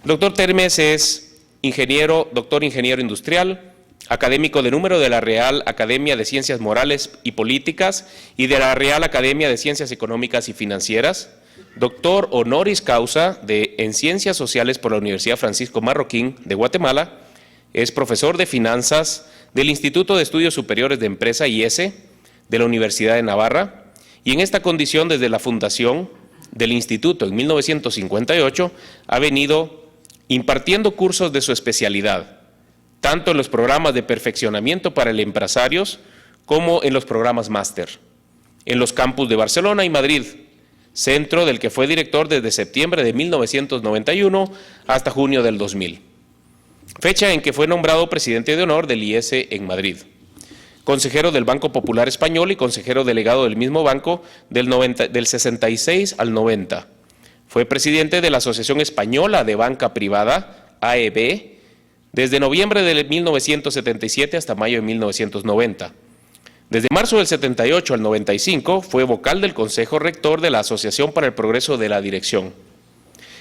El doctor Termes es doctor ingeniero industrial, académico de número de la Real Academia de Ciencias Morales y Políticas y de la Real Academia de Ciencias Económicas y Financieras, doctor honoris causa en Ciencias Sociales por la Universidad Francisco Marroquín de Guatemala, es profesor de Finanzas del Instituto de Estudios Superiores de Empresa IESE de la Universidad de Navarra, y en esta condición, desde la fundación del Instituto en 1958, ha venido impartiendo cursos de su especialidad, tanto en los programas de perfeccionamiento para empresarios como en los programas máster, en los campus de Barcelona y Madrid, centro del que fue director desde septiembre de 1991 hasta junio del 2000, fecha en que fue nombrado presidente de honor del IESE en Madrid, consejero del Banco Popular Español y consejero delegado del mismo banco del 66 al 90. Fue presidente de la Asociación Española de Banca Privada, AEB, desde noviembre de 1977 hasta mayo de 1990. Desde marzo del 78 al 95 fue vocal del Consejo Rector de la Asociación para el Progreso de la Dirección.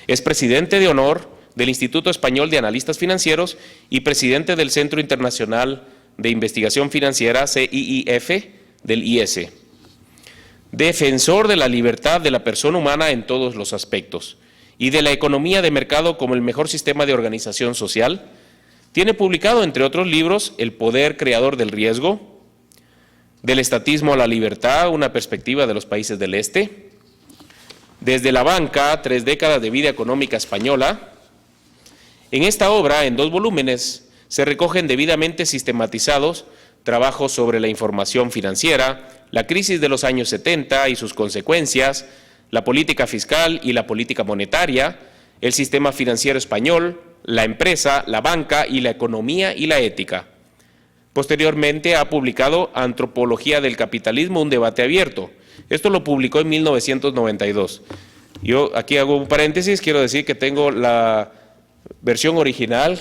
Es presidente de honor del Instituto Español de Analistas Financieros y presidente del Centro Internacional de Investigación Financiera, CIIF, del IESE. Defensor de la libertad de la persona humana en todos los aspectos y de la economía de mercado como el mejor sistema de organización social, tiene publicado, entre otros libros, El poder creador del riesgo, Del estatismo a la libertad, una perspectiva de los países del Este, Desde la banca, 3 décadas de vida económica española. En esta obra, en 2 volúmenes, se recogen debidamente sistematizados trabajos sobre la información financiera, la crisis de los años 70 y sus consecuencias, la política fiscal y la política monetaria, el sistema financiero español, la empresa, la banca y la economía y la ética. Posteriormente ha publicado Antropología del Capitalismo, un debate abierto. Esto lo publicó en 1992. Yo aquí hago un paréntesis, quiero decir que tengo la versión original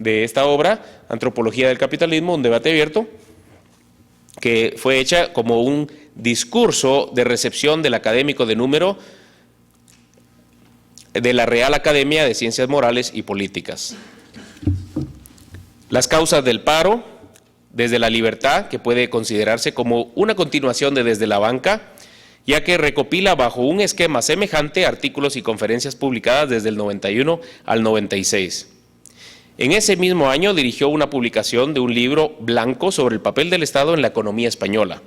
de esta obra, Antropología del Capitalismo, un debate abierto, que fue hecha como un discurso de recepción del académico de número de la Real Academia de Ciencias Morales y Políticas. Las causas del paro, desde la libertad, que puede considerarse como una continuación de Desde la banca, ya que recopila bajo un esquema semejante artículos y conferencias publicadas desde el 91 al 96. En ese mismo año dirigió una publicación de un libro blanco sobre el papel del Estado en la economía española,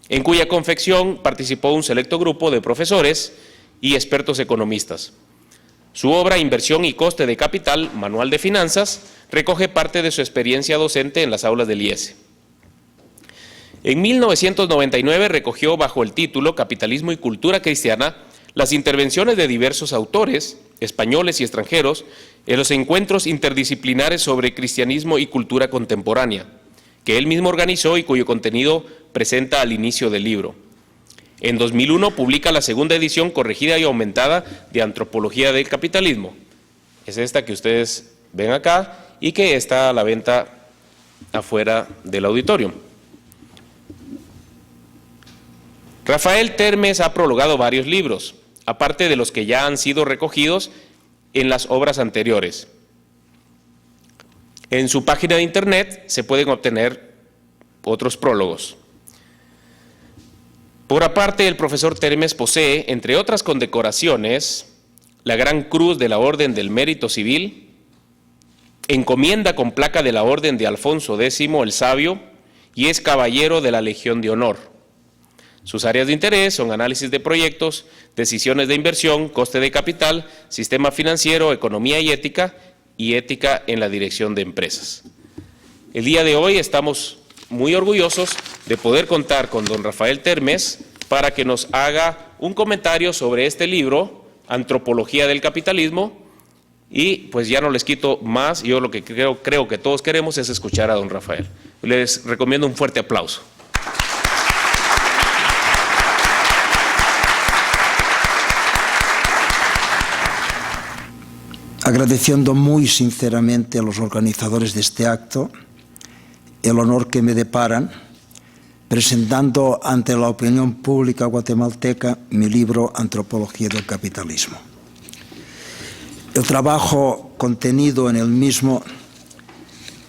en cuya confección participó un selecto grupo de profesores y expertos economistas. Su obra Inversión y coste de capital, Manual de Finanzas, recoge parte de su experiencia docente en las aulas del IESE. En 1999 recogió bajo el título Capitalismo y cultura cristiana las intervenciones de diversos autores, españoles y extranjeros, en los encuentros interdisciplinares sobre cristianismo y cultura contemporánea, que él mismo organizó y cuyo contenido presenta al inicio del libro. En 2001 publica la segunda edición corregida y aumentada de Antropología del Capitalismo. Es esta que ustedes ven acá y que está a la venta afuera del auditorio. Rafael Termes ha prologado varios libros, aparte de los que ya han sido recogidos en las obras anteriores. En su página de internet se pueden obtener otros prólogos. Por aparte, el profesor Termes posee, entre otras condecoraciones, la Gran Cruz de la Orden del Mérito Civil, encomienda con placa de la Orden de Alfonso X el Sabio y es caballero de la Legión de Honor. Sus áreas de interés son análisis de proyectos, decisiones de inversión, coste de capital, sistema financiero, economía y ética en la dirección de empresas. El día de hoy estamos muy orgullosos de poder contar con don Rafael Termes para que nos haga un comentario sobre este libro, Antropología del Capitalismo, y pues ya no les quito más. Yo lo que creo que todos queremos es escuchar a don Rafael. Les recomiendo un fuerte aplauso. Agradeciendo muy sinceramente a los organizadores de este acto el honor que me deparan presentando ante la opinión pública guatemalteca mi libro Antropología del Capitalismo. El trabajo contenido en el mismo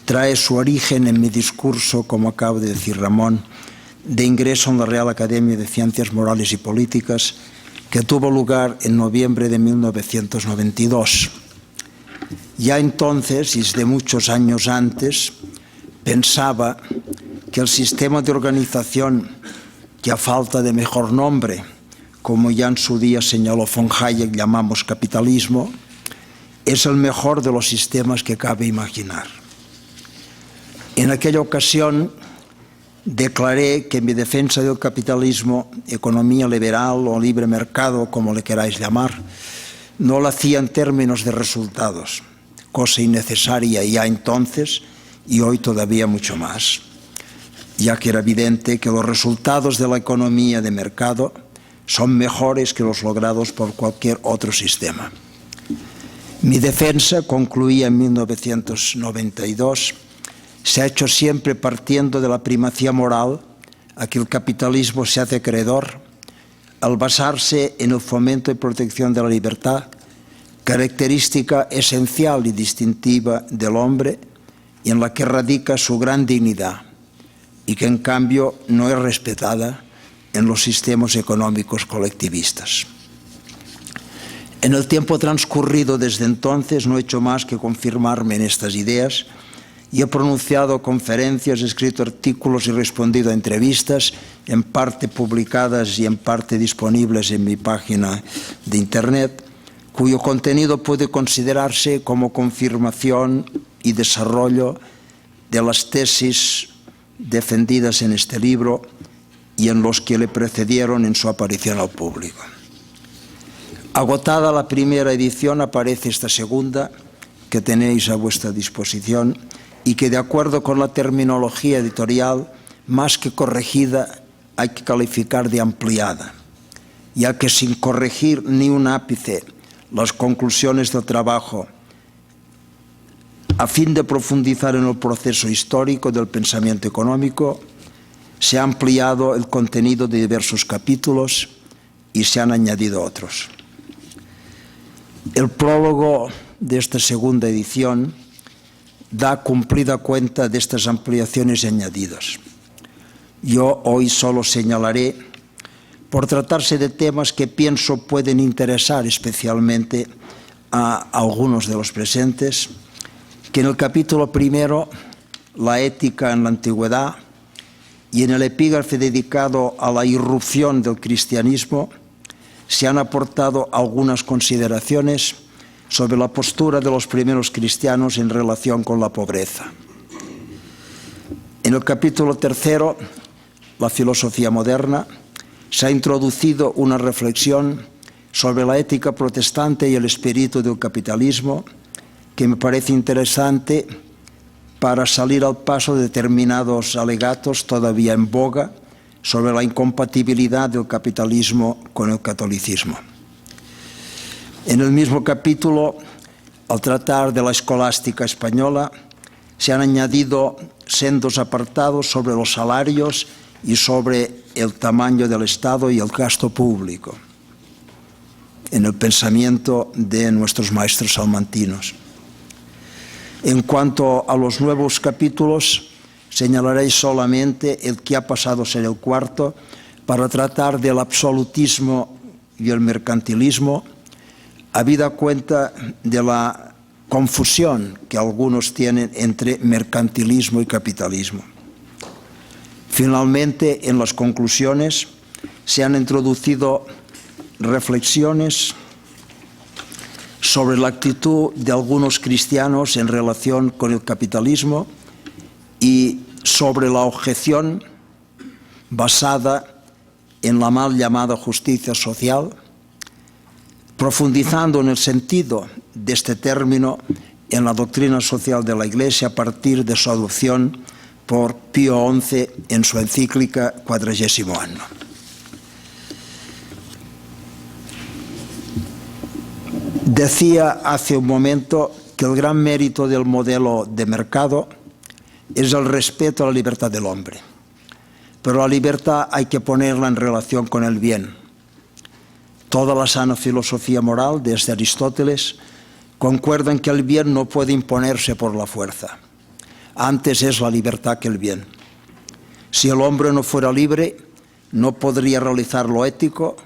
trae su origen en mi discurso, como acaba de decir Ramón, de ingreso en la Real Academia de Ciencias Morales y Políticas, que tuvo lugar en noviembre de 1992. Ya entonces, y desde muchos años antes, pensaba que el sistema de organización, que a falta de mejor nombre, como ya en su día señaló von Hayek, llamamos capitalismo, es el mejor de los sistemas que cabe imaginar. En aquella ocasión declaré que mi defensa del capitalismo, economía liberal o libre mercado, como le queráis llamar, no la hacía en términos de resultados, cosa innecesaria ya entonces y hoy todavía mucho más, ya que era evidente que los resultados de la economía de mercado son mejores que los logrados por cualquier otro sistema. Mi defensa, concluía en 1992, se ha hecho siempre partiendo de la primacía moral a que el capitalismo se hace acreedor al basarse en el fomento y protección de la libertad, característica esencial y distintiva del hombre y en la que radica su gran dignidad y que en cambio no es respetada en los sistemas económicos colectivistas. En el tiempo transcurrido desde entonces no he hecho más que confirmarme en estas ideas y he pronunciado conferencias, escrito artículos y respondido a entrevistas, en parte publicadas y en parte disponibles en mi página de Internet, cuyo contenido puede considerarse como confirmación y desarrollo de las tesis defendidas en este libro y en los que le precedieron en su aparición al público. Agotada la primera edición, aparece esta segunda, que tenéis a vuestra disposición, y que, de acuerdo con la terminología editorial, más que corregida, hay que calificar de ampliada, ya que sin corregir ni un ápice las conclusiones del trabajo, a fin de profundizar en el proceso histórico del pensamiento económico, se ha ampliado el contenido de diversos capítulos y se han añadido otros. El prólogo de esta segunda edición da cumplida cuenta de estas ampliaciones y añadidos. Yo hoy solo señalaré, por tratarse de temas que pienso pueden interesar especialmente a algunos de los presentes, que en el capítulo primero, la ética en la antigüedad, y en el epígrafe dedicado a la irrupción del cristianismo, se han aportado algunas consideraciones sobre la postura de los primeros cristianos en relación con la pobreza. En el capítulo tercero, la filosofía moderna, se ha introducido una reflexión sobre la ética protestante y el espíritu del capitalismo, que me parece interesante para salir al paso de determinados alegatos todavía en boga sobre la incompatibilidad del capitalismo con el catolicismo. En el mismo capítulo, al tratar de la escolástica española, se han añadido sendos apartados sobre los salarios y sobre el tamaño del Estado y el gasto público, en el pensamiento de nuestros maestros salmantinos. En cuanto a los nuevos capítulos, señalaré solamente el que ha pasado a ser el cuarto, para tratar del absolutismo y el mercantilismo, habida cuenta de la confusión que algunos tienen entre mercantilismo y capitalismo. Finalmente, en las conclusiones, se han introducido reflexiones sobre la actitud de algunos cristianos en relación con el capitalismo y sobre la objeción basada en la mal llamada justicia social, profundizando en el sentido de este término en la doctrina social de la Iglesia a partir de su adopción por Pío XI en su encíclica 40º Anno. Decía hace un momento que el gran mérito del modelo de mercado es el respeto a la libertad del hombre. Pero la libertad hay que ponerla en relación con el bien. Toda la sana filosofía moral, desde Aristóteles, concuerdan que el bien no puede imponerse por la fuerza. Antes es la libertad que el bien. Si el hombre no fuera libre, no podría realizar lo ético,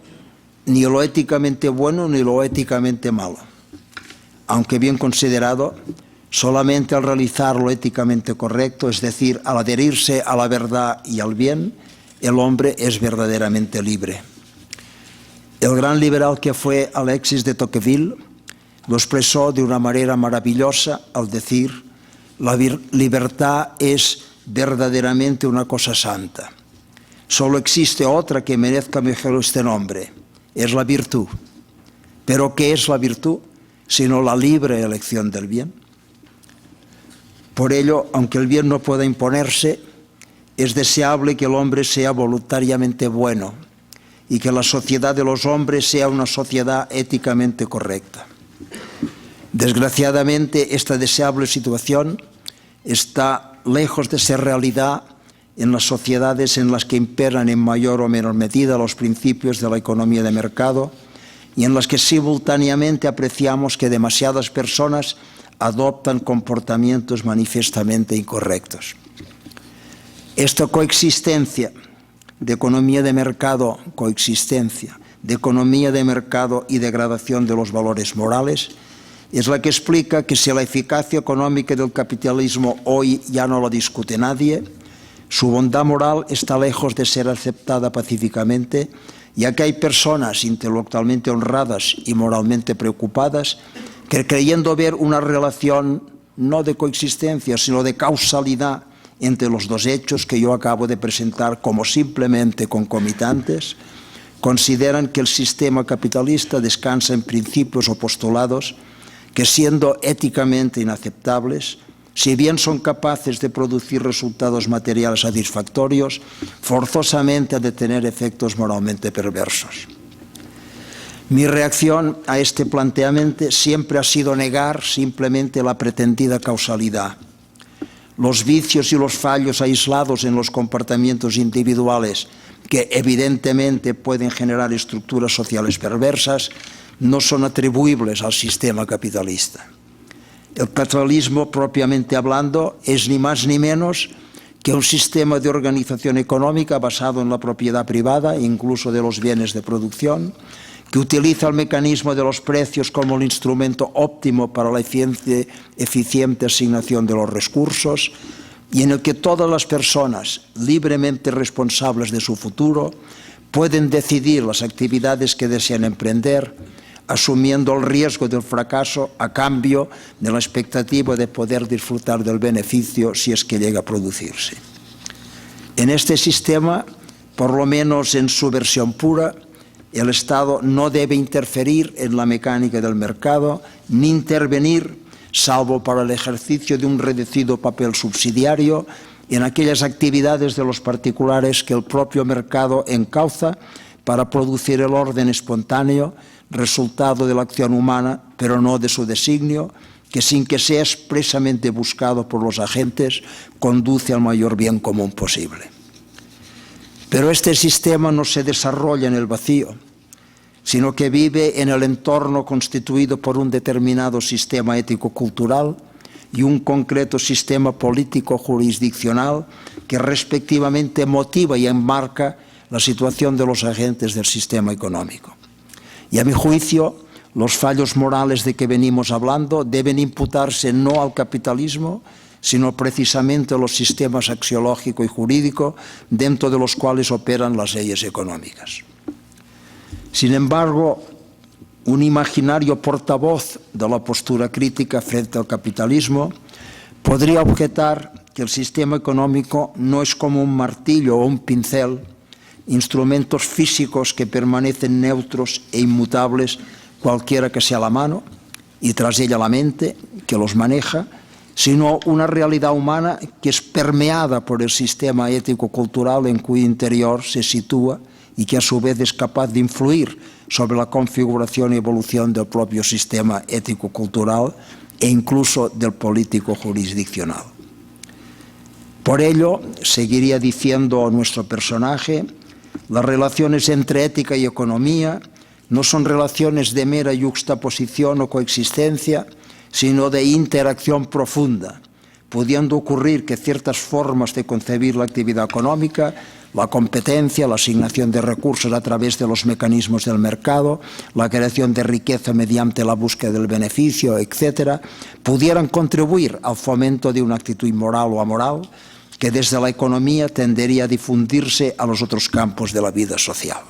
ni lo éticamente bueno ni lo éticamente malo. Aunque bien considerado, solamente al realizar lo éticamente correcto, es decir, al adherirse a la verdad y al bien, el hombre es verdaderamente libre. El gran liberal que fue Alexis de Tocqueville lo expresó de una manera maravillosa al decir: la libertad es verdaderamente una cosa santa. Solo existe otra que merezca mejor este nombre, es la virtud. ¿Pero qué es la virtud sino la libre elección del bien? Por ello, aunque el bien no pueda imponerse, es deseable que el hombre sea voluntariamente bueno y que la sociedad de los hombres sea una sociedad éticamente correcta. Desgraciadamente, esta deseable situación está lejos de ser realidad en las sociedades en las que imperan en mayor o menor medida los principios de la economía de mercado y en las que simultáneamente apreciamos que demasiadas personas adoptan comportamientos manifiestamente incorrectos. Esta coexistencia de economía de mercado, de economía de mercado y degradación de los valores morales, es la que explica que si la eficacia económica del capitalismo hoy ya no la discute nadie, su bondad moral está lejos de ser aceptada pacíficamente, ya que hay personas intelectualmente honradas y moralmente preocupadas que, creyendo ver una relación no de coexistencia, sino de causalidad entre los dos hechos que yo acabo de presentar como simplemente concomitantes, consideran que el sistema capitalista descansa en principios o postulados que, siendo éticamente inaceptables, si bien son capaces de producir resultados materiales satisfactorios, forzosamente han de tener efectos moralmente perversos. Mi reacción a este planteamiento siempre ha sido negar simplemente la pretendida causalidad. Los vicios y los fallos aislados en los comportamientos individuales, que evidentemente pueden generar estructuras sociales perversas, no son atribuibles al sistema capitalista. El capitalismo, propiamente hablando, es ni más ni menos que un sistema de organización económica basado en la propiedad privada, incluso de los bienes de producción, que utiliza el mecanismo de los precios como el instrumento óptimo para la eficiente asignación de los recursos y en el que todas las personas libremente responsables de su futuro pueden decidir las actividades que desean emprender, asumiendo el riesgo del fracaso a cambio de la expectativa de poder disfrutar del beneficio si es que llega a producirse. En este sistema, por lo menos en su versión pura, el Estado no debe interferir en la mecánica del mercado ni intervenir, salvo para el ejercicio de un reducido papel subsidiario, en aquellas actividades de los particulares que el propio mercado encauza para producir el orden espontáneo, resultado de la acción humana, pero no de su designio, que sin que sea expresamente buscado por los agentes, conduce al mayor bien común posible. Pero este sistema no se desarrolla en el vacío, sino que vive en el entorno constituido por un determinado sistema ético-cultural y un concreto sistema político-jurisdiccional que respectivamente motiva y enmarca la situación de los agentes del sistema económico. Y a mi juicio, los fallos morales de que venimos hablando deben imputarse no al capitalismo, sino precisamente a los sistemas axiológico y jurídico dentro de los cuales operan las leyes económicas. Sin embargo, un imaginario portavoz de la postura crítica frente al capitalismo podría objetar que el sistema económico no es como un martillo o un pincel, instrumentos físicos que permanecen neutros e inmutables cualquiera que sea la mano y tras ella la mente que los maneja, sino una realidad humana que es permeada por el sistema ético-cultural en cuyo interior se sitúa y que a su vez es capaz de influir sobre la configuración y evolución del propio sistema ético-cultural e incluso del político-jurisdiccional. Por ello, seguiría diciendo nuestro personaje, las relaciones entre ética y economía no son relaciones de mera yuxtaposición o coexistencia, sino de interacción profunda, pudiendo ocurrir que ciertas formas de concebir la actividad económica, la competencia, la asignación de recursos a través de los mecanismos del mercado, la creación de riqueza mediante la búsqueda del beneficio, etcétera, pudieran contribuir al fomento de una actitud moral o amoral que desde la economía tendería a difundirse a los otros campos de la vida social.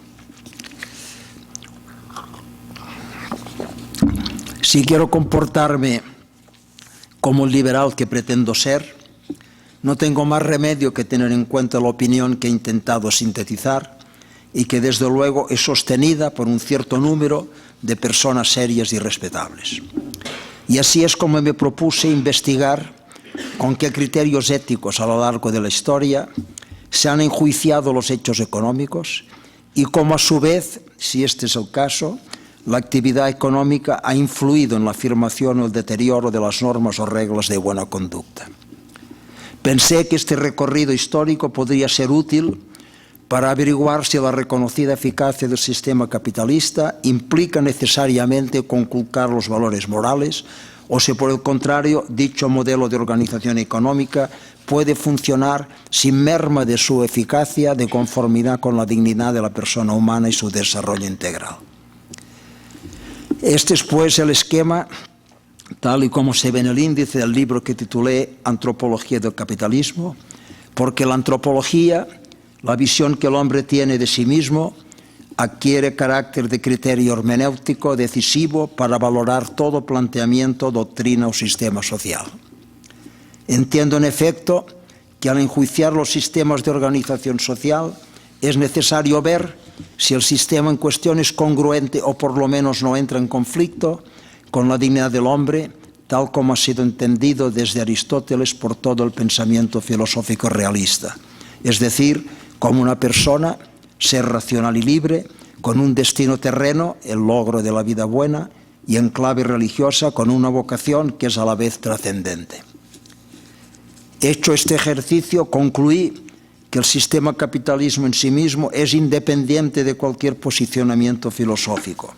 Si quiero comportarme como el liberal que pretendo ser, no tengo más remedio que tener en cuenta la opinión que he intentado sintetizar y que desde luego es sostenida por un cierto número de personas serias y respetables. Y así es como me propuse investigar con qué criterios éticos a lo largo de la historia se han enjuiciado los hechos económicos y cómo a su vez, si este es el caso, la actividad económica ha influido en la afirmación o el deterioro de las normas o reglas de buena conducta. Pensé que este recorrido histórico podría ser útil para averiguar si la reconocida eficacia del sistema capitalista implica necesariamente conculcar los valores morales o si por el contrario dicho modelo de organización económica puede funcionar sin merma de su eficacia de conformidad con la dignidad de la persona humana y su desarrollo integral. Este es pues el esquema tal y como se ve en el índice del libro que titulé Antropología del capitalismo, porque la antropología, la visión que el hombre tiene de sí mismo, adquiere carácter de criterio hermenéutico decisivo para valorar todo planteamiento, doctrina o sistema social. Entiendo en efecto que al enjuiciar los sistemas de organización social es necesario ver si el sistema en cuestión es congruente o por lo menos no entra en conflicto con la dignidad del hombre, tal como ha sido entendido desde Aristóteles por todo el pensamiento filosófico realista. Es decir, como una persona, ser racional y libre, con un destino terreno, el logro de la vida buena, y en clave religiosa, con una vocación que es a la vez trascendente. Hecho este ejercicio, concluí que el sistema capitalismo en sí mismo es independiente de cualquier posicionamiento filosófico,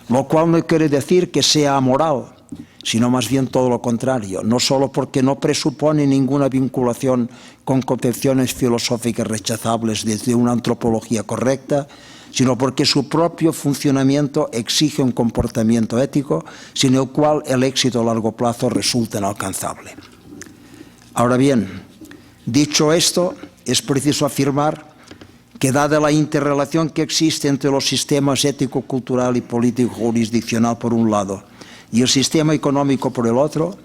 lo cual no quiere decir que sea amoral, sino más bien todo lo contrario, no solo porque no presupone ninguna vinculación con concepciones filosóficas rechazables desde una antropología correcta, sino porque su propio funcionamiento exige un comportamiento ético, sin el cual el éxito a largo plazo resulta inalcanzable. Ahora bien, dicho esto, es preciso afirmar que dada la interrelación que existe entre los sistemas ético, cultural y político jurisdiccional por un lado y el sistema económico por el otro,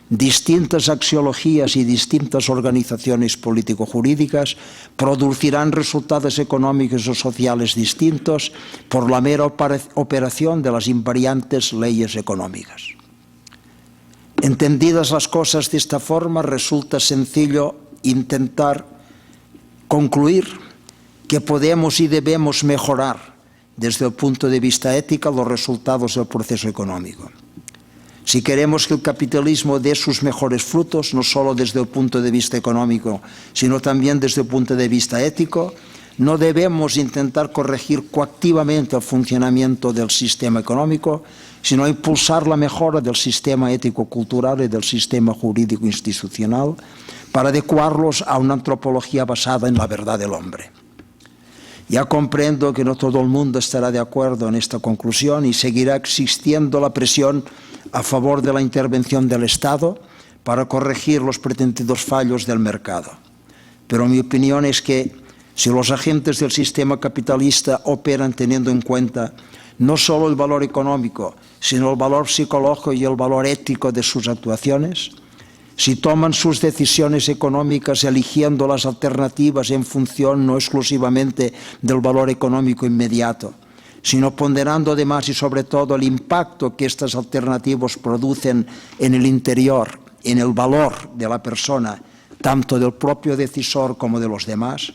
distintas axiologías y distintas organizaciones político-jurídicas producirán resultados económicos o sociales distintos por la mera operación de las invariantes leyes económicas. Entendidas las cosas de esta forma, resulta sencillo intentar concluir que podemos y debemos mejorar desde el punto de vista ético los resultados del proceso económico. Si queremos que el capitalismo dé sus mejores frutos, no solo desde el punto de vista económico, sino también desde el punto de vista ético, no debemos intentar corregir coactivamente el funcionamiento del sistema económico, sino impulsar la mejora del sistema ético-cultural y del sistema jurídico-institucional para adecuarlos a una antropología basada en la verdad del hombre. Ya comprendo que no todo el mundo estará de acuerdo en esta conclusión y seguirá existiendo la presión a favor de la intervención del Estado para corregir los pretendidos fallos del mercado. Pero mi opinión es que si los agentes del sistema capitalista operan teniendo en cuenta no solo el valor económico, sino el valor psicológico y el valor ético de sus actuaciones, si toman sus decisiones económicas eligiendo las alternativas en función no exclusivamente del valor económico inmediato, sino ponderando además y sobre todo el impacto que estas alternativas producen en el interior, en el valor de la persona, tanto del propio decisor como de los demás,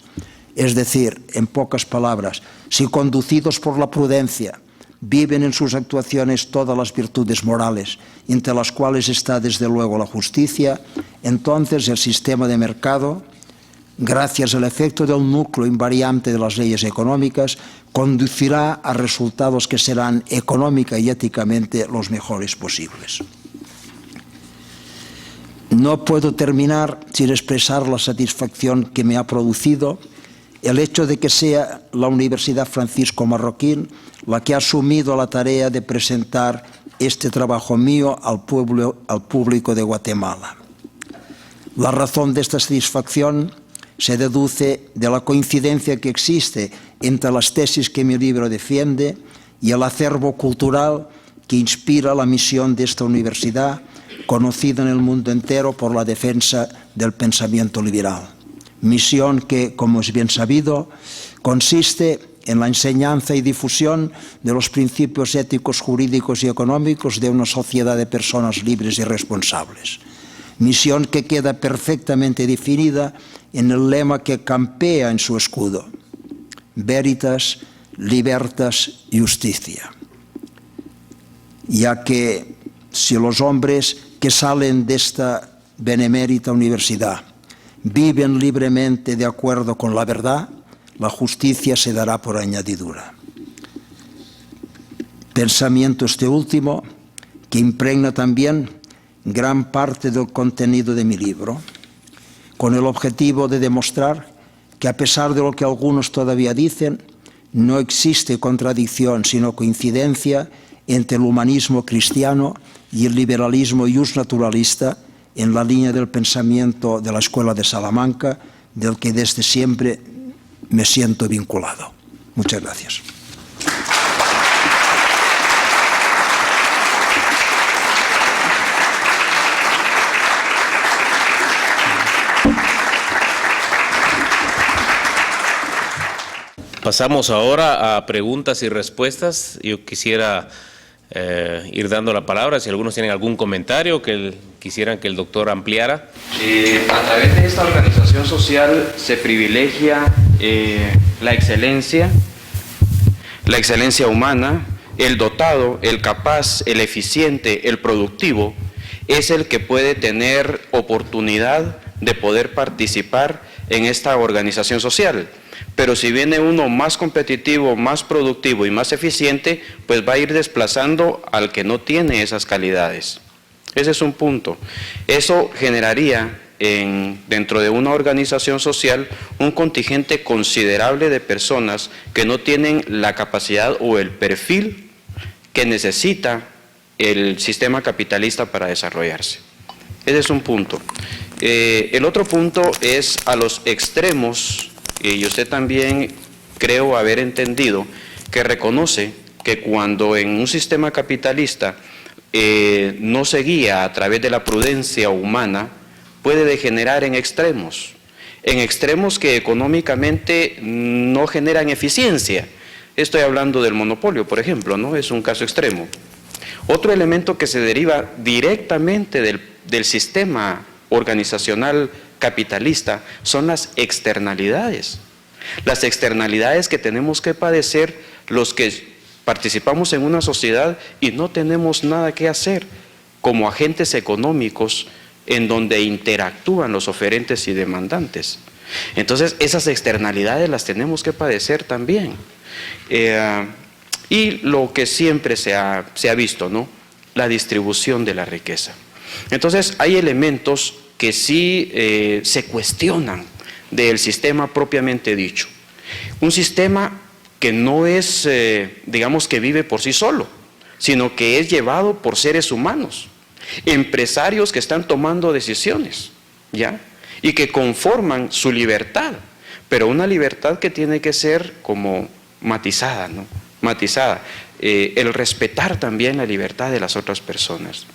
es decir, en pocas palabras, si conducidos por la prudencia, viven en sus actuaciones todas las virtudes morales, entre las cuales está desde luego la justicia, entonces el sistema de mercado, gracias al efecto del núcleo invariante de las leyes económicas, conducirá a resultados que serán económica y éticamente los mejores posibles. No puedo terminar sin expresar la satisfacción que me ha producido el hecho de que sea la Universidad Francisco Marroquín la que ha asumido la tarea de presentar este trabajo mío al público de Guatemala. La razón de esta satisfacción se deduce de la coincidencia que existe entre las tesis que mi libro defiende y el acervo cultural que inspira la misión de esta universidad, conocida en el mundo entero por la defensa del pensamiento liberal. Misión que, como es bien sabido, consiste en la enseñanza y difusión de los principios éticos, jurídicos y económicos de una sociedad de personas libres y responsables. Misión que queda perfectamente definida en el lema que campea en su escudo: Veritas, Libertas, Justicia. Ya que si los hombres que salen de esta benemérita universidad viven libremente de acuerdo con la verdad, la justicia se dará por añadidura. Pensamiento este último que impregna también gran parte del contenido de mi libro, con el objetivo de demostrar que, a pesar de lo que algunos todavía dicen, no existe contradicción sino coincidencia entre el humanismo cristiano y el liberalismo justnaturalista en la línea del pensamiento de la Escuela de Salamanca, del que desde siempre me siento vinculado. Muchas gracias. Pasamos ahora a preguntas y respuestas. Yo quisiera ir dando la palabra, si algunos tienen algún comentario que quisieran que el doctor ampliara. A través de esta organización social se privilegia la excelencia humana. El dotado, el capaz, el eficiente, el productivo es el que puede tener oportunidad de poder participar en esta organización social. Pero si viene uno más competitivo, más productivo y más eficiente, pues va a ir desplazando al que no tiene esas calidades. Ese es un punto. Eso generaría dentro de una organización social un contingente considerable de personas que no tienen la capacidad o el perfil que necesita el sistema capitalista para desarrollarse. Ese es un punto. El otro punto es a los extremos. Y usted también creo haber entendido que reconoce que cuando en un sistema capitalista no se guía a través de la prudencia humana, puede degenerar en extremos que económicamente no generan eficiencia. Estoy hablando del monopolio, por ejemplo, ¿no? Es un caso extremo. Otro elemento que se deriva directamente del sistema organizacional capitalista son las externalidades. Las externalidades que tenemos que padecer los que participamos en una sociedad y no tenemos nada que hacer como agentes económicos en donde interactúan los oferentes y demandantes. Entonces, esas externalidades las tenemos que padecer también. Y lo que siempre se ha visto, ¿no? La distribución de la riqueza. Entonces, hay elementos que sí se cuestionan del sistema propiamente dicho. Un sistema que no es, digamos, que vive por sí solo, sino que es llevado por seres humanos, empresarios que están tomando decisiones, ¿ya? Y que conforman su libertad, pero una libertad que tiene que ser como matizada, ¿no? Matizada, el respetar también la libertad de las otras personas.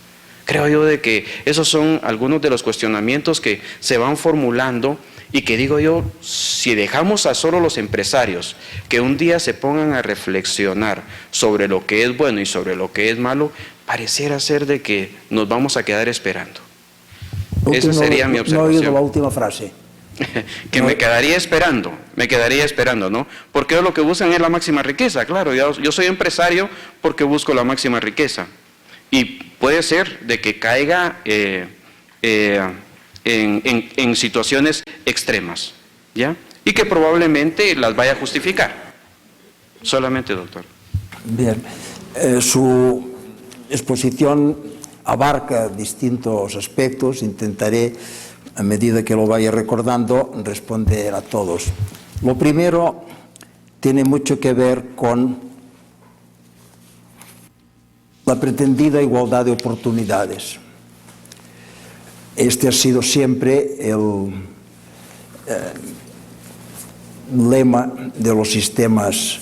Creo yo de que esos son algunos de los cuestionamientos que se van formulando y que digo yo, si dejamos a solo los empresarios que un día se pongan a reflexionar sobre lo que es bueno y sobre lo que es malo, pareciera ser de que nos vamos a quedar esperando. Esa sería mi observación. No he oído la última frase. Que me quedaría esperando, ¿no? Porque ellos lo que buscan es la máxima riqueza, claro, yo soy empresario porque busco la máxima riqueza. Y puede ser de que caiga en situaciones extremas, ¿ya? Y que probablemente las vaya a justificar. Solamente, doctor. Bien. Su exposición abarca distintos aspectos. Intentaré, a medida que lo vaya recordando, responder a todos. Lo primero tiene mucho que ver con la pretendida igualdad de oportunidades. Este ha sido siempre el lema de los sistemas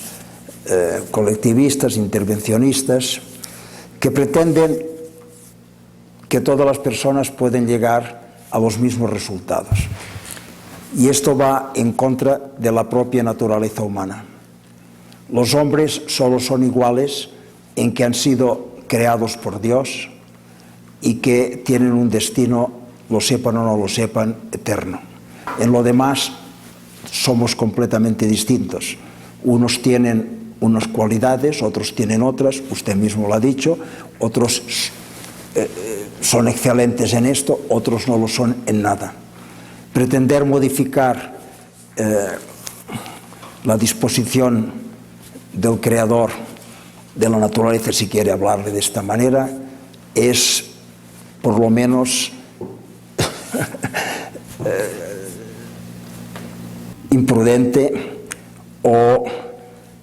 colectivistas, intervencionistas, que pretenden que todas las personas pueden llegar a los mismos resultados. Y esto va en contra de la propia naturaleza humana. Los hombres solo son iguales en que han sido creados por Dios y que tienen un destino, lo sepan o no lo sepan, eterno. En lo demás somos completamente distintos. Unos tienen unas cualidades, otros tienen otras, usted mismo lo ha dicho, otros son excelentes en esto, otros no lo son en nada. Pretender modificar la disposición del creador de la naturaleza, si quiere hablarle de esta manera, es por lo menos imprudente o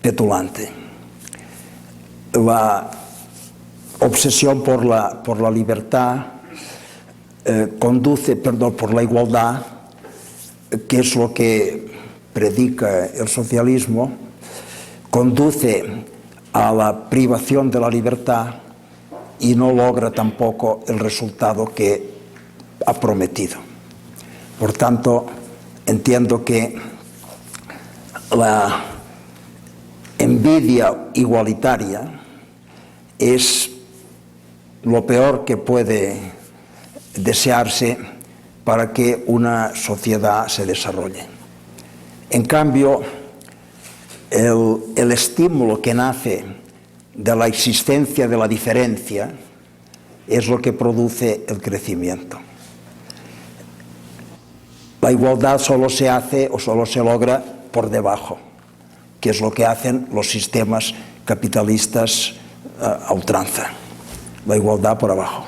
petulante. La obsesión por la libertad por la igualdad, que es lo que predica el socialismo, conduce a la privación de la libertad y no logra tampoco el resultado que ha prometido. Por tanto, entiendo que la envidia igualitaria es lo peor que puede desearse para que una sociedad se desarrolle. En cambio, el estímulo que nace de la existencia de la diferencia es lo que produce el crecimiento. La igualdad solo se hace o solo se logra por debajo, que es lo que hacen los sistemas capitalistas a ultranza. La igualdad por abajo.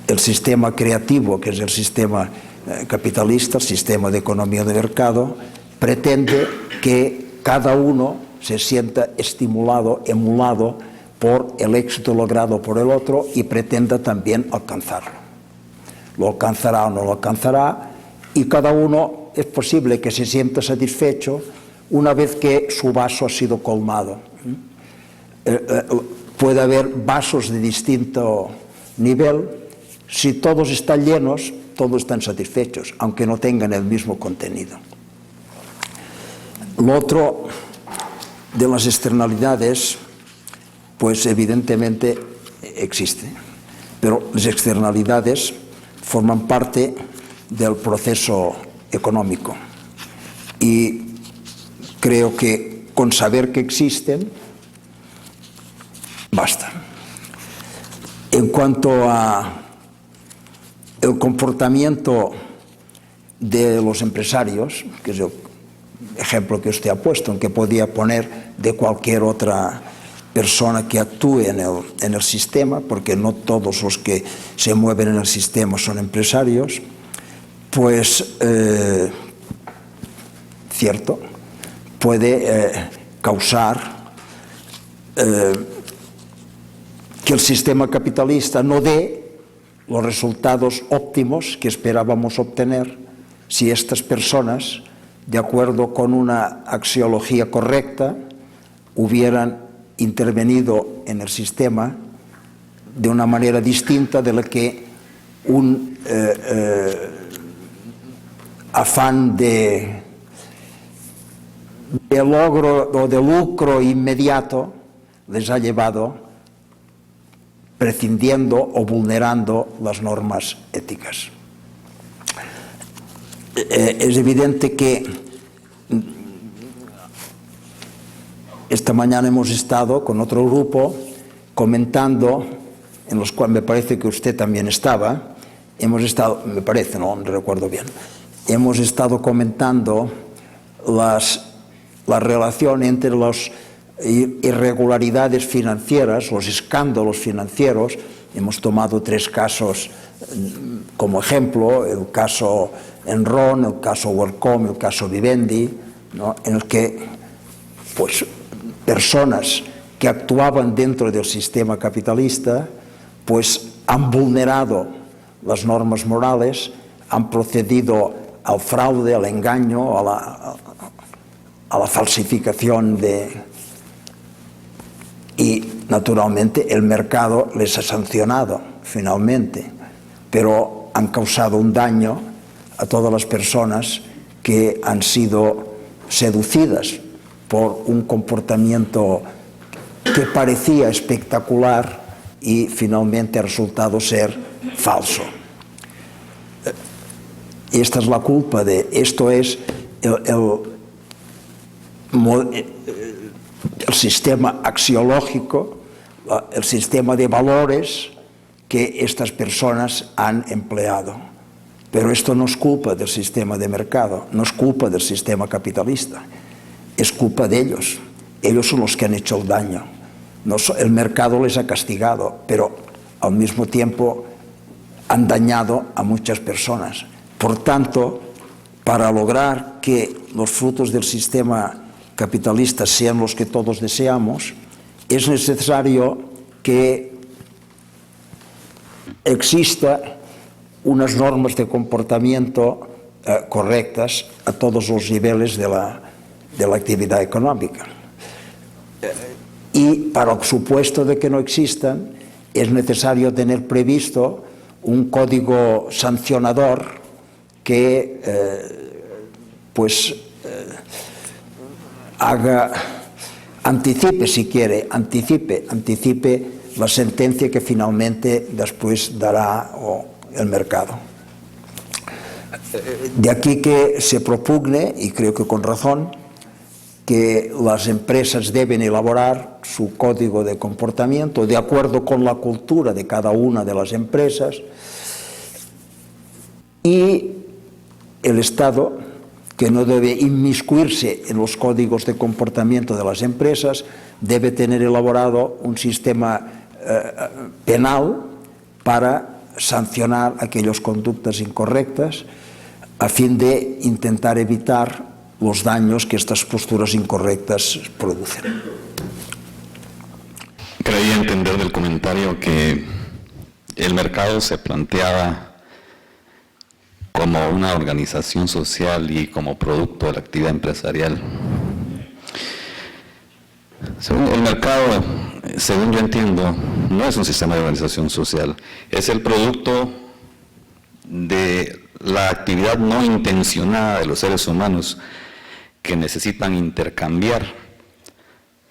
El sistema creativo, que es el sistema capitalista, el sistema de economía de mercado, pretende que cada uno se sienta estimulado, emulado por el éxito logrado por el otro y pretenda también alcanzarlo. Lo alcanzará o no lo alcanzará, y cada uno es posible que se sienta satisfecho una vez que su vaso ha sido colmado. Puede haber vasos de distinto nivel. Si todos están llenos, todos están satisfechos, aunque no tengan el mismo contenido. Lo otro de las externalidades, pues evidentemente existe, pero las externalidades forman parte del proceso económico y creo que con saber que existen, basta. En cuanto a el comportamiento de los empresarios, que es el ejemplo que usted ha puesto, en que podía poner de cualquier otra persona que actúe en el sistema, porque no todos los que se mueven en el sistema son empresarios, pues cierto, puede causar que el sistema capitalista no dé los resultados óptimos que esperábamos obtener si estas personas, de acuerdo con una axiología correcta, hubieran intervenido en el sistema de una manera distinta de la que un afán de logro o de lucro inmediato les ha llevado prescindiendo o vulnerando las normas éticas. Es evidente que esta mañana hemos estado con otro grupo comentando, en los cuales me parece que usted también estaba, hemos estado, me parece, no recuerdo bien, hemos estado comentando la relación entre las irregularidades financieras, los escándalos financieros Hemos tomado 3 casos como ejemplo, el caso Enron, el caso WorldCom, el caso Vivendi, ¿no?, en el que pues, personas que actuaban dentro del sistema capitalista pues, han vulnerado las normas morales, han procedido al fraude, al engaño, a la falsificación y naturalmente el mercado les ha sancionado finalmente, pero han causado un daño a todas las personas que han sido seducidas por un comportamiento que parecía espectacular y finalmente ha resultado ser falso. Y esta es la culpa de esto, es el sistema axiológico, el sistema de valores que estas personas han empleado. Pero esto no es culpa del sistema de mercado, no es culpa del sistema capitalista, es culpa de ellos. Ellos son los que han hecho el daño. El mercado les ha castigado, pero al mismo tiempo han dañado a muchas personas. Por tanto, para lograr que los frutos del sistema capitalista sean los que todos deseamos, es necesario que exista unas normas de comportamiento correctas a todos los niveles de la actividad económica. Y para el supuesto de que no existan, es necesario tener previsto un código sancionador que anticipe, si quiere, anticipe la sentencia que finalmente después dará el mercado. De aquí que se propugne, y creo que con razón, que las empresas deben elaborar su código de comportamiento de acuerdo con la cultura de cada una de las empresas, y el Estado, que no debe inmiscuirse en los códigos de comportamiento de las empresas, debe tener elaborado un sistema penal para sancionar aquellas conductas incorrectas a fin de intentar evitar los daños que estas posturas incorrectas producen. Creía entender del comentario que el mercado se planteaba como una organización social y como producto de la actividad empresarial. El mercado, según yo entiendo, no es un sistema de organización social, es el producto de la actividad no intencionada de los seres humanos que necesitan intercambiar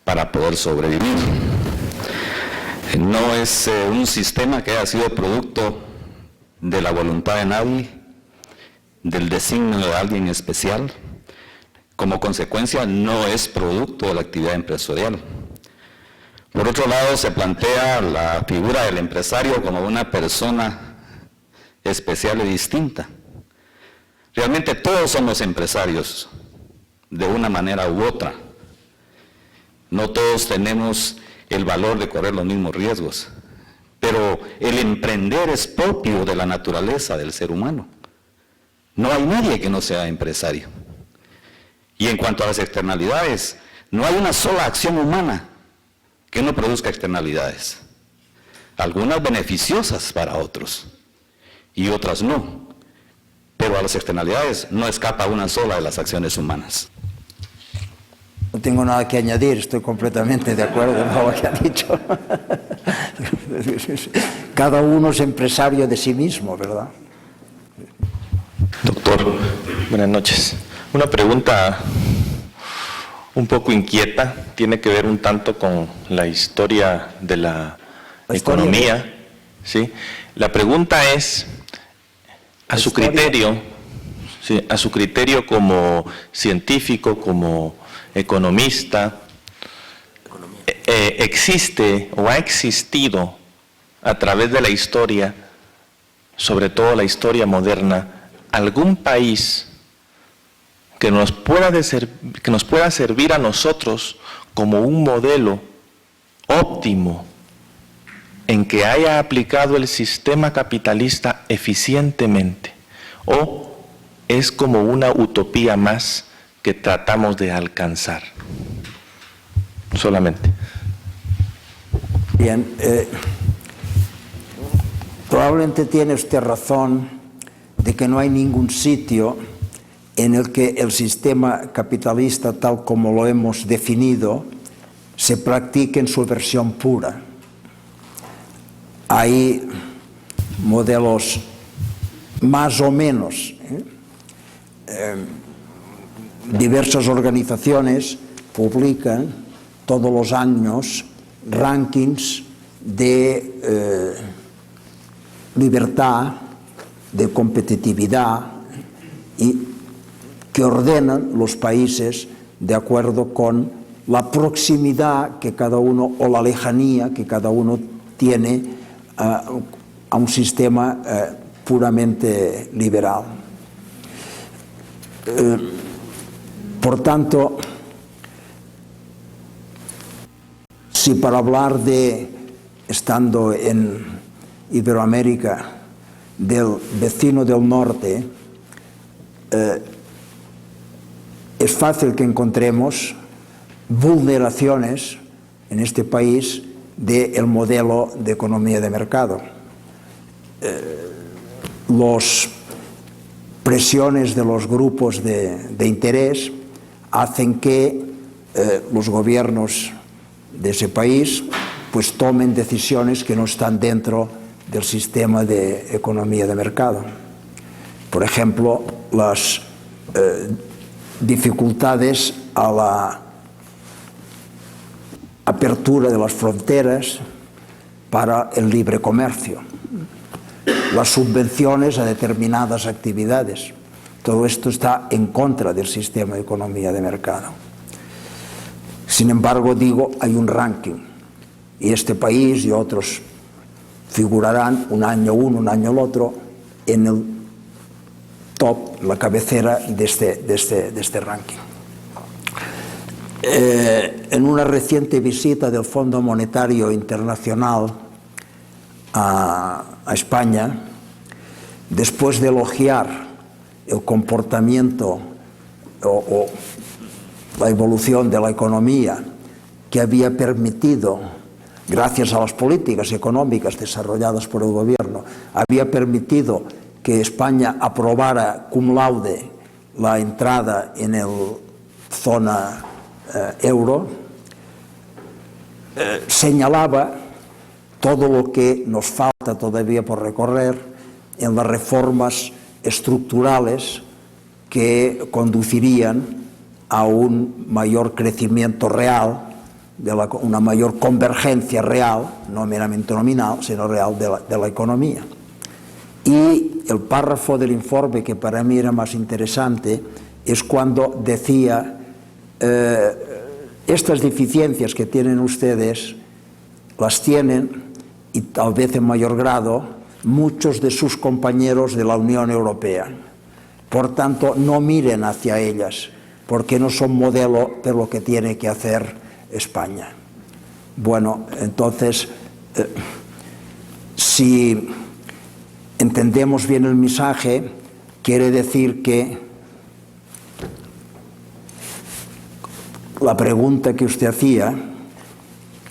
para poder sobrevivir. No es un sistema que haya sido producto de la voluntad de nadie, del designio de alguien especial. Como consecuencia, no es producto de la actividad empresarial. Por otro lado, se plantea la figura del empresario como una persona especial y distinta. Realmente todos somos empresarios, de una manera u otra. No todos tenemos el valor de correr los mismos riesgos, pero el emprender es propio de la naturaleza del ser humano. No hay nadie que no sea empresario. Y en cuanto a las externalidades, no hay una sola acción humana que no produzca externalidades. Algunas beneficiosas para otros y otras no. Pero a las externalidades no escapa una sola de las acciones humanas. No tengo nada que añadir, estoy completamente de acuerdo con lo que ha dicho. Cada uno es empresario de sí mismo, ¿verdad? Doctor, buenas noches. Una pregunta un poco inquieta, tiene que ver un tanto con la historia de la economía, ¿sí? La pregunta es, a su criterio, ¿sí?, a su criterio como científico, como economista, ¿existe o ha existido a través de la historia, sobre todo la historia moderna, algún país que nos pueda servir a nosotros como un modelo óptimo en que haya aplicado el sistema capitalista eficientemente, o es como una utopía más que tratamos de alcanzar? Solamente. Bien, probablemente tiene usted razón de que no hay ningún sitio en el que el sistema capitalista, tal como lo hemos definido, se practique en su versión pura. Hay modelos más o menos. Diversas organizaciones publican todos los años rankings de libertad, de competitividad, y que ordenan los países de acuerdo con la proximidad que cada uno, o la lejanía que cada uno tiene a un sistema puramente liberal. Por tanto, si para hablar de, estando en Iberoamérica, del vecino del norte, es fácil que encontremos vulneraciones en este país del modelo de economía de mercado. Las presiones de los grupos de interés hacen que los gobiernos de ese país pues tomen decisiones que no están dentro del sistema de economía de mercado. Por ejemplo, las dificultades a la apertura de las fronteras para el libre comercio, las subvenciones a determinadas actividades. Todo esto está en contra del sistema de economía de mercado. Sin embargo, digo, hay un ranking, y este país y otros figurarán un año uno, un año el otro, en el top, la cabecera de este ranking. En una reciente visita del Fondo Monetario Internacional a España, después de elogiar el comportamiento o la evolución de la economía que había permitido, gracias a las políticas económicas desarrolladas por el gobierno, había permitido que España aprobara cum laude la entrada en la zona euro, señalaba todo lo que nos falta todavía por recorrer en las reformas estructurales que conducirían a un mayor crecimiento real, una mayor convergencia real, no meramente nominal, sino real de la economía. Y el párrafo del informe que para mí era más interesante es cuando decía estas deficiencias que tienen ustedes las tienen, y tal vez en mayor grado, muchos de sus compañeros de la Unión Europea. Por tanto, no miren hacia ellas, porque no son modelo de lo que tiene que hacer España. Bueno, entonces, si entendemos bien el mensaje, quiere decir que la pregunta que usted hacía,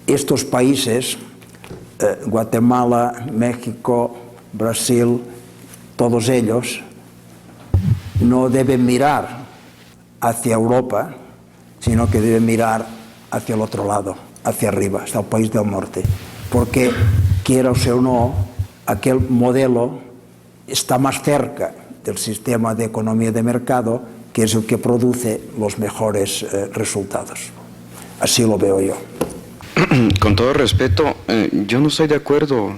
estos países, Guatemala, México, Brasil, todos ellos, no deben mirar hacia Europa, sino que deben mirar hacia el otro lado, hacia arriba, hasta el país del norte, porque, quiera o no, aquel modelo está más cerca del sistema de economía de mercado, que es el que produce los mejores resultados. Así lo veo yo. Con todo respeto, yo no estoy de acuerdo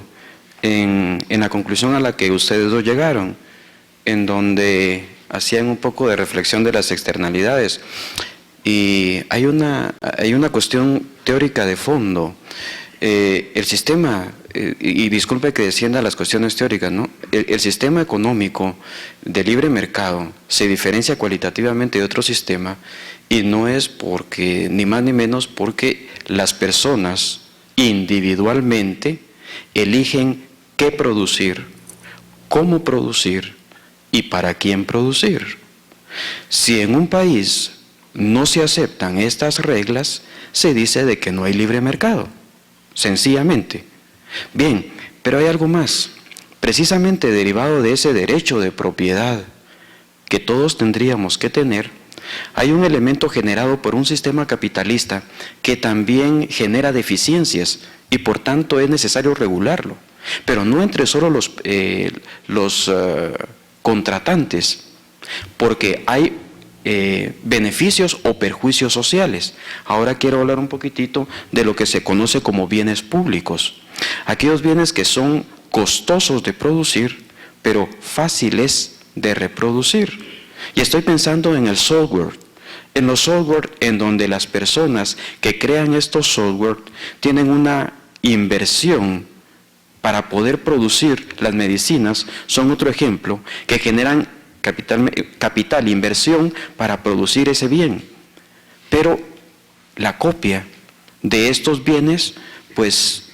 en la conclusión a la que ustedes dos llegaron, en donde hacían un poco de reflexión de las externalidades. Y hay una cuestión teórica de fondo. El sistema, y disculpe que descienda a las cuestiones teóricas, ¿no? El sistema económico de libre mercado se diferencia cualitativamente de otro sistema, y no es porque, ni más ni menos, porque las personas individualmente eligen qué producir, cómo producir y para quién producir. Si en un país no se aceptan estas reglas, se dice de que no hay libre mercado, sencillamente. Bien, pero hay algo más. Precisamente derivado de ese derecho de propiedad que todos tendríamos que tener, hay un elemento generado por un sistema capitalista que también genera deficiencias y por tanto es necesario regularlo, pero no entre solo los contratantes, porque hay beneficios o perjuicios sociales. Ahora quiero hablar un poquitito de lo que se conoce como bienes públicos. Aquellos bienes que son costosos de producir, pero fáciles de reproducir. Y estoy pensando en el software. En los software en donde las personas que crean estos software tienen una inversión para poder producir las medicinas, son otro ejemplo, que generan capital, inversión para producir ese bien. Pero la copia de estos bienes, pues,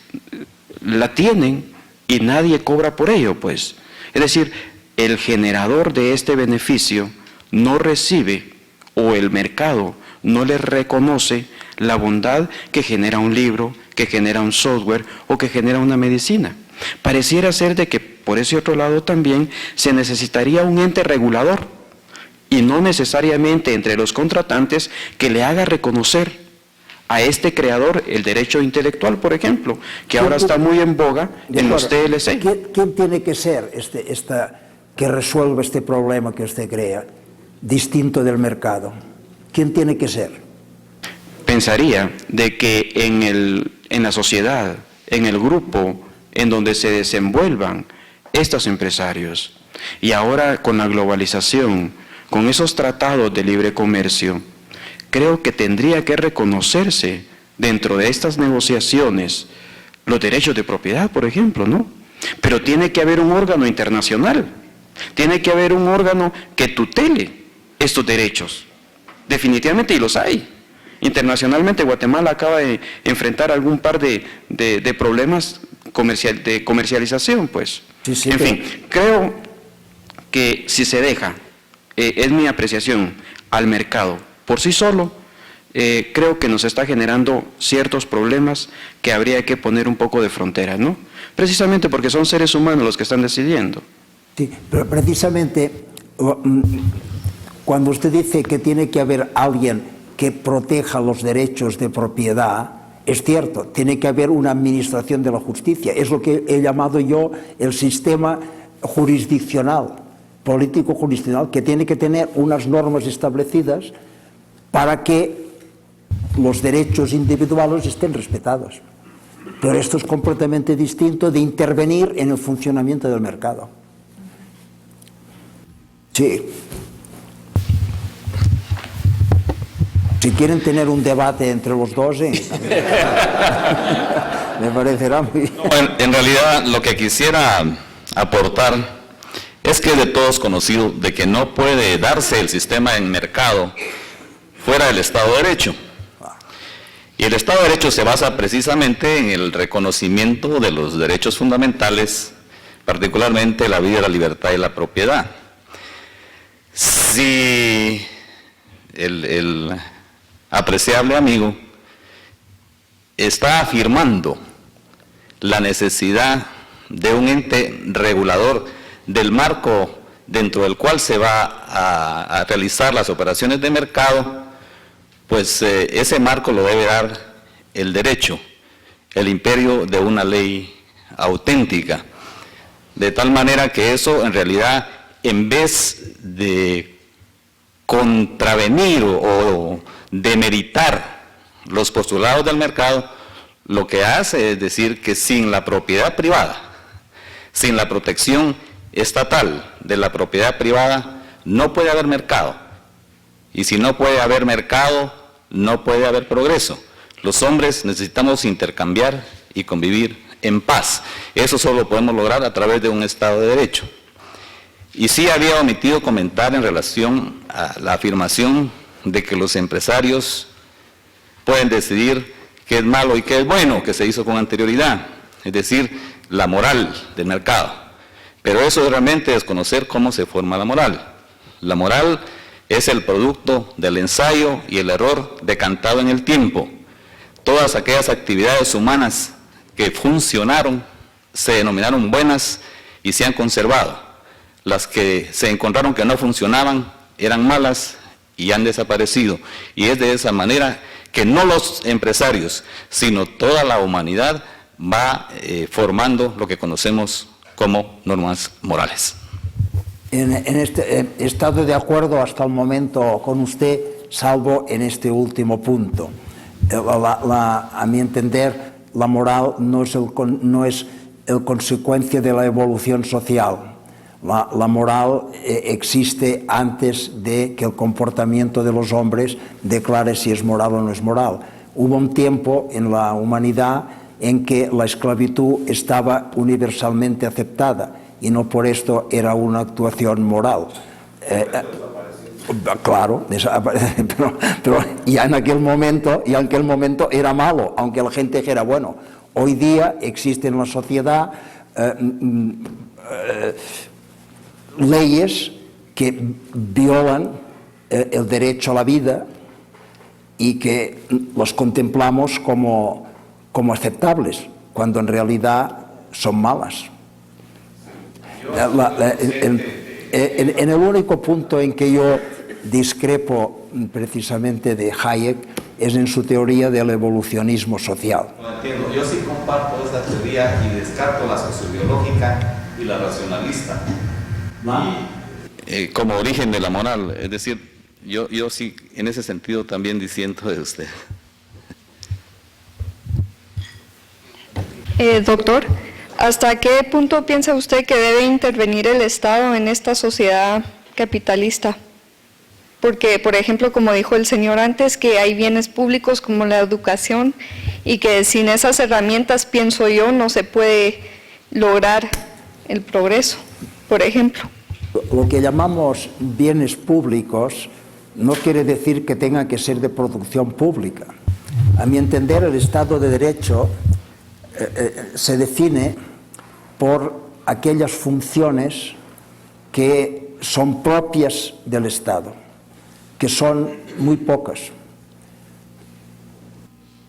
la tienen y nadie cobra por ello, pues. Es decir, el generador de este beneficio no recibe, o el mercado no le reconoce la bondad que genera un libro, que genera un software o que genera una medicina. Pareciera ser de que por ese otro lado también se necesitaría un ente regulador y no necesariamente entre los contratantes que le haga reconocer a este creador el derecho intelectual, por ejemplo, que ahora está muy en boga en los TLC. ¿Quién tiene que ser que resuelva este problema que usted crea, distinto del mercado? ¿Quién tiene que ser? Pensaría de que en la sociedad, en el grupo en donde se desenvuelvan estos empresarios, y ahora con la globalización, con esos tratados de libre comercio, creo que tendría que reconocerse dentro de estas negociaciones los derechos de propiedad, por ejemplo, ¿no? Pero tiene que haber un órgano internacional, tiene que haber un órgano que tutele estos derechos, definitivamente, y los hay. Internacionalmente Guatemala acaba de enfrentar algún par de problemas de comercialización, pues. Sí, en fin, creo que si se deja, es mi apreciación, al mercado por sí solo, creo que nos está generando ciertos problemas que habría que poner un poco de frontera, ¿no? Precisamente porque son seres humanos los que están decidiendo. Sí, pero precisamente cuando usted dice que tiene que haber alguien que proteja los derechos de propiedad, es cierto, tiene que haber una administración de la justicia. Es lo que he llamado yo el sistema jurisdiccional, político jurisdiccional, que tiene que tener unas normas establecidas para que los derechos individuales estén respetados. Pero esto es completamente distinto de intervenir en el funcionamiento del mercado. Sí. Si quieren tener un debate entre los dos, me parecerá muy... No, en realidad, lo que quisiera aportar es que es de todos conocido de que no puede darse el sistema en mercado fuera del Estado de Derecho. Y el Estado de Derecho se basa precisamente en el reconocimiento de los derechos fundamentales, particularmente la vida, la libertad y la propiedad. Si el apreciable amigo está afirmando la necesidad de un ente regulador del marco dentro del cual se va a realizar las operaciones de mercado, pues ese marco lo debe dar el derecho, el imperio de una ley auténtica, de tal manera que eso en realidad, en vez de contravenir o demeritar los postulados del mercado, lo que hace es decir que sin la propiedad privada, sin la protección estatal de la propiedad privada, no puede haber mercado. Y si no puede haber mercado, no puede haber progreso. Los hombres necesitamos intercambiar y convivir en paz. Eso solo lo podemos lograr a través de un Estado de Derecho. Y sí había omitido comentar en relación a la afirmación de que los empresarios pueden decidir qué es malo y qué es bueno, que se hizo con anterioridad. es decir, la moral del mercado. Pero eso es realmente desconocer cómo se forma la moral. La moral es el producto del ensayo y el error decantado en el tiempo. Todas aquellas actividades humanas que funcionaron se denominaron buenas y se han conservado. Las que se encontraron que no funcionaban eran malas y han desaparecido. Y es de esa manera que no los empresarios, sino toda la humanidad va formando lo que conocemos como normas morales. He estado de acuerdo hasta el momento con usted, salvo en este último punto. A mi entender, la moral no es el consecuencia de la evolución social. La moral existe antes de que el comportamiento de los hombres declare si es moral o no es moral. Hubo un tiempo en la humanidad en que la esclavitud estaba universalmente aceptada y no por esto era una actuación moral. Claro, pero ya en aquel momento era malo, aunque la gente dijera, bueno, hoy día existe en la sociedad leyes que violan el derecho a la vida y que los contemplamos como aceptables, cuando en realidad son malas. En el único punto en que yo discrepo precisamente de Hayek es en su teoría del evolucionismo social. No entiendo, yo sí comparto esta teoría y descarto la sociobiológica y la racionalista. Como origen de la moral, es decir, yo sí, en ese sentido también disiento de usted. Doctor, ¿hasta qué punto piensa usted que debe intervenir el Estado en esta sociedad capitalista? Porque, por ejemplo, como dijo el señor antes, que hay bienes públicos como la educación y que sin esas herramientas, pienso yo, no se puede lograr el progreso, por ejemplo. Lo que llamamos bienes públicos no quiere decir que tenga que ser de producción pública. A mi entender, el Estado de Derecho se define por aquellas funciones que son propias del Estado, que son muy pocas.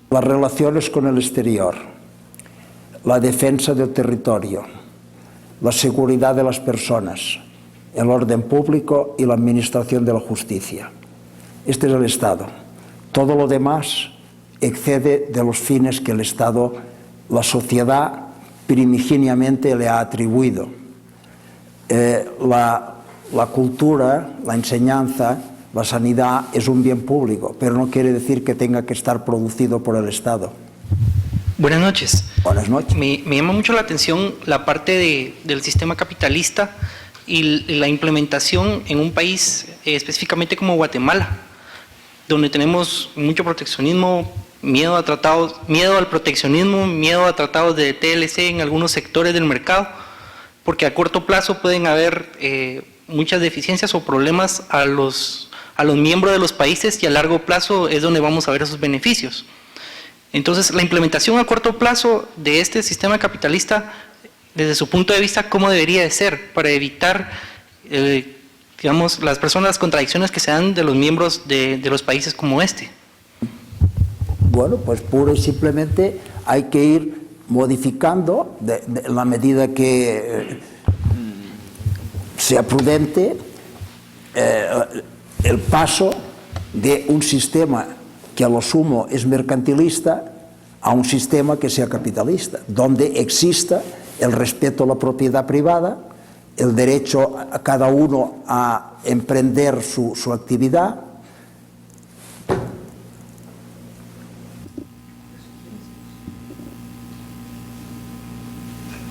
Las relaciones con el exterior, la defensa del territorio, la seguridad de las personas, el orden público y la administración de la justicia. Este es el Estado. Todo lo demás excede de los fines que el Estado, la sociedad, primigeniamente le ha atribuido. La cultura, la enseñanza, la sanidad es un bien público, pero no quiere decir que tenga que estar producido por el Estado. Buenas noches. Buenas noches. Me llama mucho la atención la parte del sistema capitalista y la implementación en un país específicamente como Guatemala, donde tenemos mucho proteccionismo, miedo al proteccionismo, miedo a tratados de TLC en algunos sectores del mercado, porque a corto plazo pueden haber muchas deficiencias o problemas a los miembros de los países y a largo plazo es donde vamos a ver esos beneficios. Entonces, la implementación a corto plazo de este sistema capitalista, desde su punto de vista, ¿cómo debería de ser para evitar, digamos, las contradicciones que se dan de los miembros de los países como este? Bueno, pues pura y simplemente hay que ir modificando en la medida que sea prudente el paso de un sistema que a lo sumo es mercantilista a un sistema que sea capitalista, donde exista el respeto a la propiedad privada, el derecho a cada uno a emprender su actividad,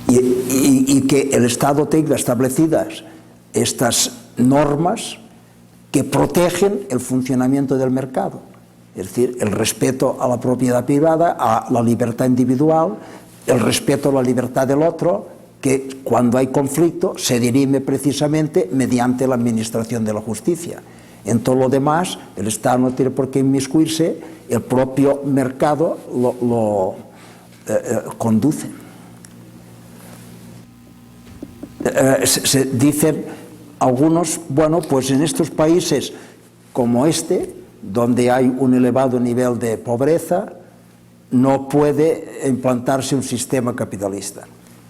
y que el Estado tenga establecidas estas normas que protegen el funcionamiento del mercado, es decir, el respeto a la propiedad privada, a la libertad individual, el respeto a la libertad del otro, que cuando hay conflicto se dirime precisamente mediante la administración de la justicia. En todo lo demás, el Estado no tiene por qué inmiscuirse, el propio mercado lo conduce. se dicen algunos, bueno, pues en estos países como este, donde hay un elevado nivel de pobreza, no puede implantarse un sistema capitalista.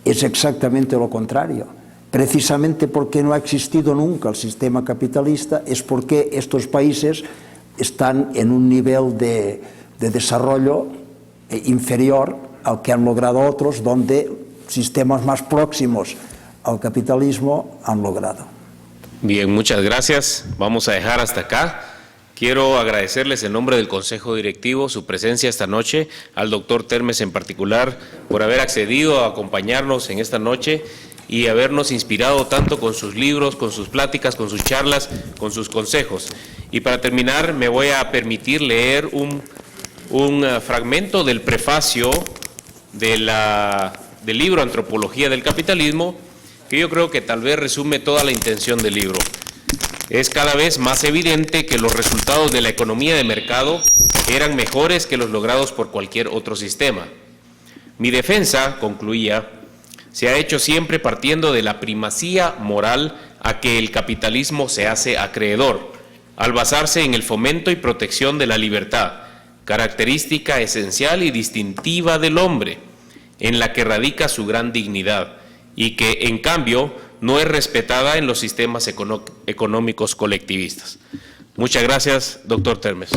Es exactamente lo contrario. Precisamente porque no ha existido nunca el sistema capitalista es porque estos países están en un nivel de desarrollo inferior al que han logrado otros, donde sistemas más próximos al capitalismo han logrado. Bien, muchas gracias. Vamos a dejar hasta acá. Quiero agradecerles en nombre del Consejo Directivo su presencia esta noche, al doctor Termes en particular, por haber accedido a acompañarnos en esta noche y habernos inspirado tanto con sus libros, con sus pláticas, con sus charlas, con sus consejos. Y para terminar, me voy a permitir leer un fragmento del prefacio del libro Antropología del Capitalismo, que yo creo que tal vez resume toda la intención del libro. Es cada vez más evidente que los resultados de la economía de mercado eran mejores que los logrados por cualquier otro sistema. Mi defensa, concluía, se ha hecho siempre partiendo de la primacía moral a que el capitalismo se hace acreedor, al basarse en el fomento y protección de la libertad, característica esencial y distintiva del hombre, en la que radica su gran dignidad, y que, en cambio, no es respetada en los sistemas económicos colectivistas. Muchas gracias, doctor Termes.